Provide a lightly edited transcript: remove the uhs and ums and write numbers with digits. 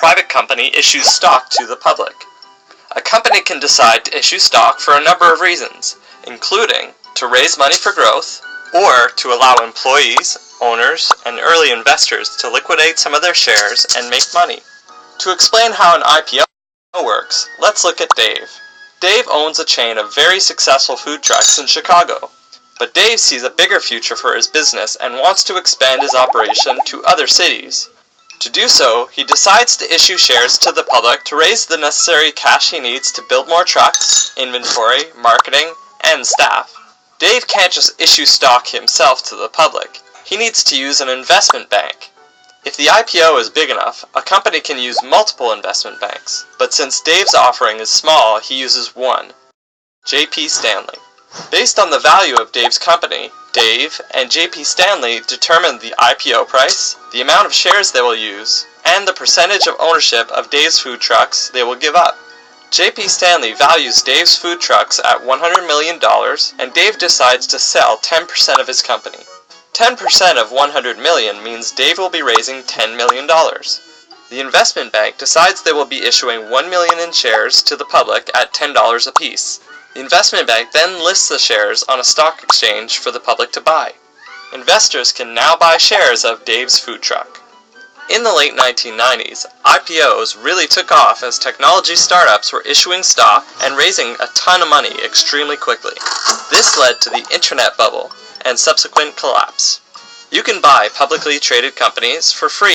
private company issues stock to the public. A company can decide to issue stock for a number of reasons, including to raise money for growth, or to allow employees, owners, and early investors to liquidate some of their shares and make money. To explain how an IPO works, let's look at Dave. Dave owns a chain of very successful food trucks in Chicago, but Dave sees a bigger future for his business and wants to expand his operation to other cities. To do so, he decides to issue shares to the public to raise the necessary cash he needs to build more trucks, inventory, marketing, and staff. Dave can't just issue stock himself to the public. He needs to use an investment bank. If the IPO is big enough, a company can use multiple investment banks, but since Dave's offering is small, he uses one, J.P. Stanley. Based on the value of Dave's company, Dave and J.P. Stanley determine the IPO price, the amount of shares they will use, and the percentage of ownership of Dave's food trucks they will give up. J.P. Stanley values Dave's food trucks at $100 million, and Dave decides to sell 10% of his company. 10% of $100 million means Dave will be raising $10 million. The investment bank decides they will be issuing $1 million in shares to the public at $10 apiece. The investment bank then lists the shares on a stock exchange for the public to buy. Investors can now buy shares of Dave's food truck. In the late 1990s, IPOs really took off as technology startups were issuing stock and raising a ton of money extremely quickly. This led to the internet bubble and subsequent collapse. You can buy publicly traded companies for free